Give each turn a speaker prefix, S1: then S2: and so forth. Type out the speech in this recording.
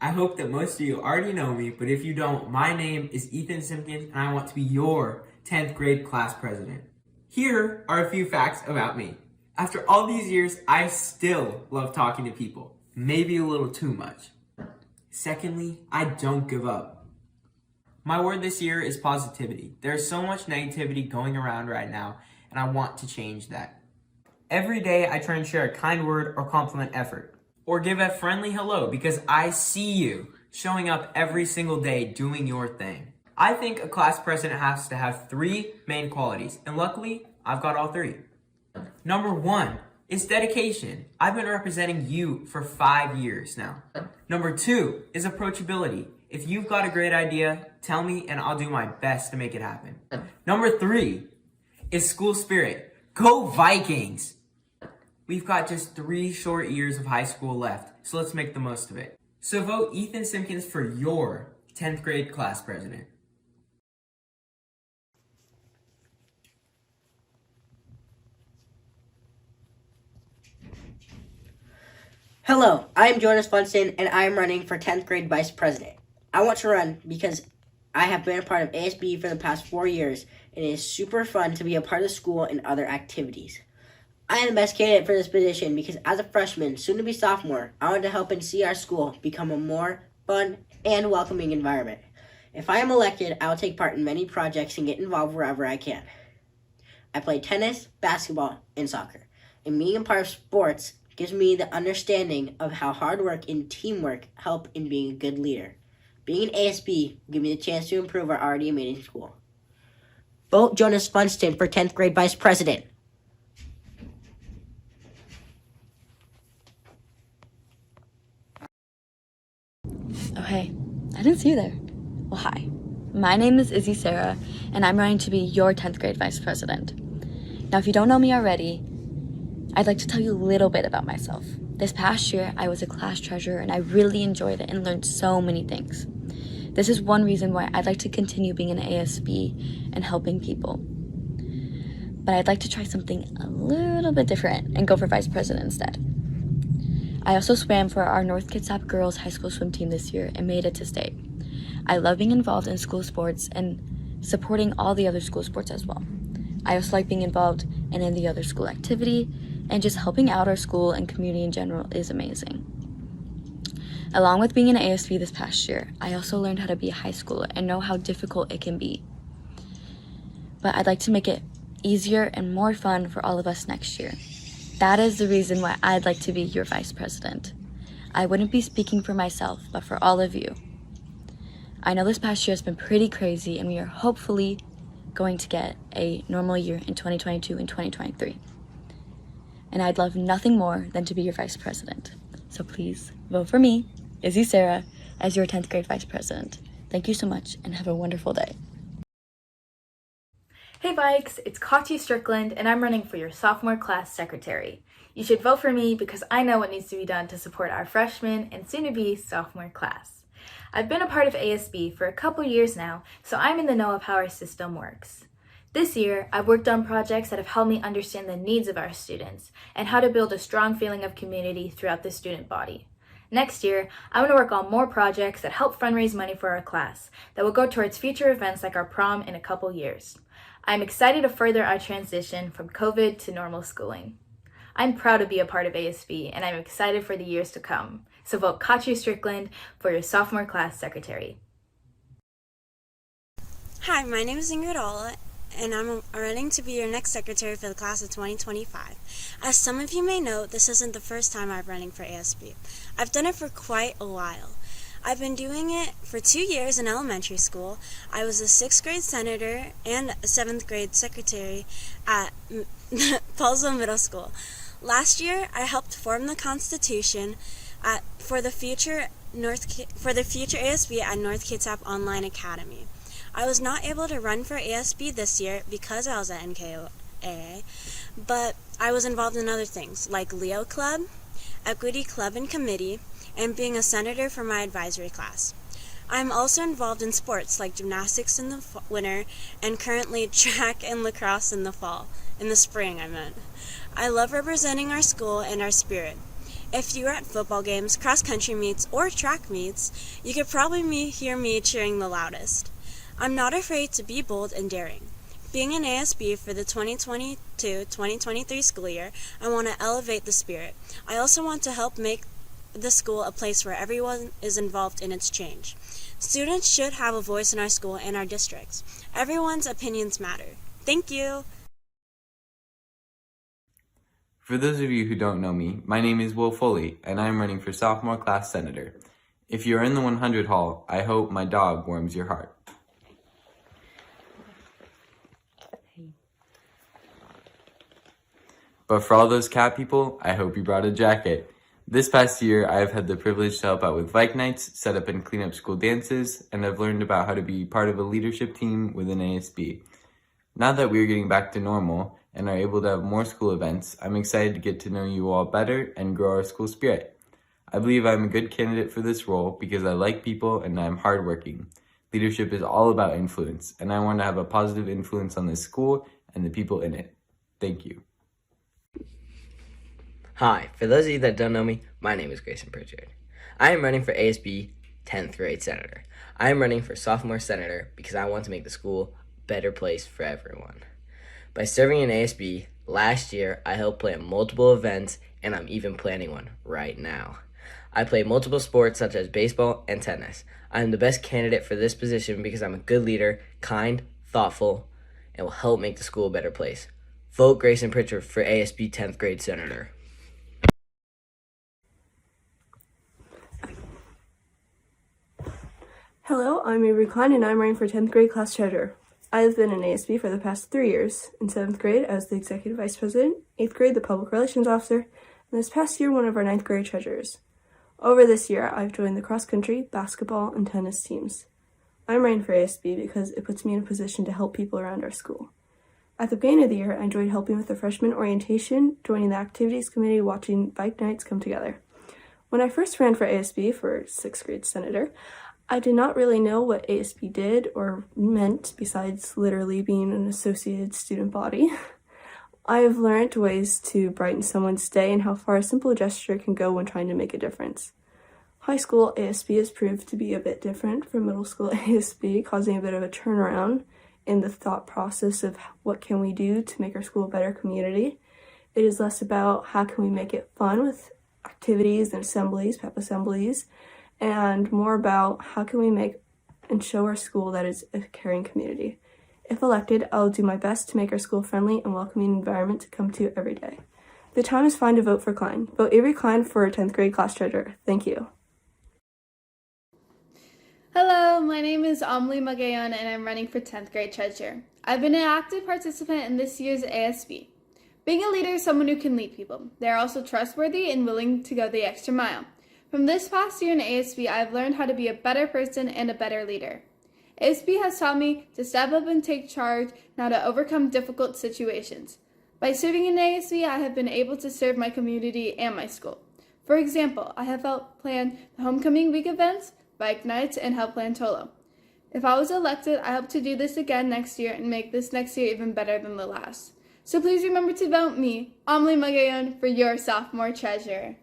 S1: I hope that most of you already know me, but if you don't, my name is Ethan Simpkins and I want to be your 10th grade class president. Here are a few facts about me. After all these years, I still love talking to people, maybe a little too much. Secondly, I don't give up. My word this year is positivity. There's so much negativity going around right now, and I want to change that. Every day, I try and share a kind word or compliment effort, or give a friendly hello because I see you showing up every single day doing your thing. I think a class president has to have 3 main qualities, and luckily, I've got all 3. Number 1 is dedication. I've been representing you for 5 years now. Number 2 is approachability. If you've got a great idea, tell me and I'll do my best to make it happen. Number 3 is school spirit. Go Vikings! We've got just 3 short years of high school left, so let's make the most of it. So vote Ethan Simpkins for your 10th grade class president.
S2: Hello, I am Jonas Funston, and I am running for 10th grade vice president. I want to run because I have been a part of ASB for the past 4 years, and it is super fun to be a part of school and other activities. I am the best candidate for this position because as a freshman, soon to be sophomore, I want to help and see our school become a more fun and welcoming environment. If I am elected, I will take part in many projects and get involved wherever I can. I play tennis, basketball, and soccer, and being a part of sports gives me the understanding of how hard work and teamwork help in being a good leader. Being an ASB will give me the chance to improve our already amazing school. Vote Jonas Funston for 10th grade vice president.
S3: Oh, hey, I didn't see you there. Well, hi. My name is Izzy Sarah, and I'm running to be your 10th grade vice president. Now, if you don't know me already, I'd like to tell you a little bit about myself. This past year, I was a class treasurer, and I really enjoyed it and learned so many things. This is one reason why I'd like to continue being an ASB and helping people. But I'd like to try something a little bit different and go for vice president instead. I also swam for our North Kitsap Girls High School swim team this year and made it to state. I love being involved in school sports and supporting all the other school sports as well. I also like being involved in any other school activity, and just helping out our school and community in general is amazing. Along with being an ASB this past year, I also learned how to be a high schooler and know how difficult it can be. But I'd like to make it easier and more fun for all of us next year. That is the reason why I'd like to be your vice president. I wouldn't be speaking for myself, but for all of you. I know this past year has been pretty crazy, and we are hopefully going to get a normal year in 2022 and 2023. And I'd love nothing more than to be your vice president. So please vote for me, Izzy Sarah, as your 10th grade vice president. Thank you so much and have a wonderful day.
S4: Hey Vikes, it's Katya Strickland and I'm running for your sophomore class secretary. You should vote for me because I know what needs to be done to support our freshman and soon-to-be sophomore class. I've been a part of ASB for a couple years now, so I'm in the know of how our system works. This year, I've worked on projects that have helped me understand the needs of our students and how to build a strong feeling of community throughout the student body. Next year, I'm going to work on more projects that help fundraise money for our class that will go towards future events like our prom in a couple years. I'm excited to further our transition from COVID to normal schooling. I'm proud to be a part of ASB and I'm excited for the years to come. So vote Katya Strickland for your sophomore class secretary.
S5: Hi, my name is Ingrid Ola, and I'm running to be your next secretary for the class of 2025. As some of you may know, this isn't the first time I'm running for ASB. I've done it for quite a while. I've been doing it for 2 years in elementary school. I was a 6th grade senator and a 7th grade secretary at Paulsville Middle School. Last year, I helped form the Constitution for the future ASB at North Kitsap Online Academy. I was not able to run for ASB this year because I was at NKOA, but I was involved in other things like Leo Club, Equity Club and Committee, and being a senator for my advisory class. I'm also involved in sports like gymnastics in the winter and currently track and lacrosse in the spring. I love representing our school and our spirit. If you were at football games, cross-country meets, or track meets, you could probably hear me cheering the loudest. I'm not afraid to be bold and daring. Being an ASB for the 2022-2023 school year, I want to elevate the spirit. I also want to help make the school a place where everyone is involved in its change. Students should have a voice in our school and our districts. Everyone's opinions matter. Thank you!
S1: For those of you who don't know me, my name is Will Foley, and I'm running for sophomore class senator. If you're in the 100 hall, I hope my dog warms your heart. But for all those cat people, I hope you brought a jacket. This past year, I have had the privilege to help out with bike nights, set up and clean up school dances, and I've learned about how to be part of a leadership team within ASB. Now that we are getting back to normal and are able to have more school events, I'm excited to get to know you all better and grow our school spirit. I believe I'm a good candidate for this role because I like people and I'm hardworking. Leadership is all about influence, and I want to have a positive influence on this school and the people in it. Thank you.
S6: Hi, for those of you that don't know me, my name is Grayson Pritchard. I am running for ASB 10th grade senator. I am running for sophomore senator because I want to make the school a better place for everyone. By serving in ASB, last year I helped plan multiple events, and I'm even planning one right now. I play multiple sports such as baseball and tennis. I am the best candidate for this position because I'm a good leader, kind, thoughtful, and will help make the school a better place. Vote Grayson Pritchard for ASB 10th grade senator.
S7: Hello, I'm Avery Klein, and I'm running for 10th grade class treasurer. I have been in ASB for the past 3 years. In 7th grade, I was the executive vice president, 8th grade, the public relations officer, and this past year, one of our 9th grade treasurers. Over this year, I've joined the cross-country, basketball, and tennis teams. I'm running for ASB because it puts me in a position to help people around our school. At the beginning of the year, I enjoyed helping with the freshman orientation, joining the activities committee, watching bike nights come together. When I first ran for ASB for 6th grade senator, I did not really know what ASB did or meant besides literally being an associated student body. I have learned ways to brighten someone's day and how far a simple gesture can go when trying to make a difference. High school ASB has proved to be a bit different from middle school ASB, causing a bit of a turnaround in the thought process of what can we do to make our school a better community. It is less about how can we make it fun with activities and assemblies, pep assemblies, and more about how can we make and show our school that it's a caring community. If elected, I'll do my best to make our school a friendly and welcoming environment to come to every day. The time is fine to vote for Klein. Vote Avery Klein for 10th grade class treasurer. Thank you.
S8: Hello, my name is Amelie Magayon and I'm running for 10th grade treasurer. I've been an active participant in this year's ASB. Being a leader is someone who can lead people. They are also trustworthy and willing to go the extra mile. From this past year in ASB, I've learned how to be a better person and a better leader. ASB has taught me to step up and take charge and how to overcome difficult situations. By serving in ASB, I have been able to serve my community and my school. For example, I have helped plan the homecoming week events, bike nights, and helped plan Tolo. If I was elected, I hope to do this again next year and make this next year even better than the last. So please remember to vote me, Amelie Magayon, for your sophomore treasurer.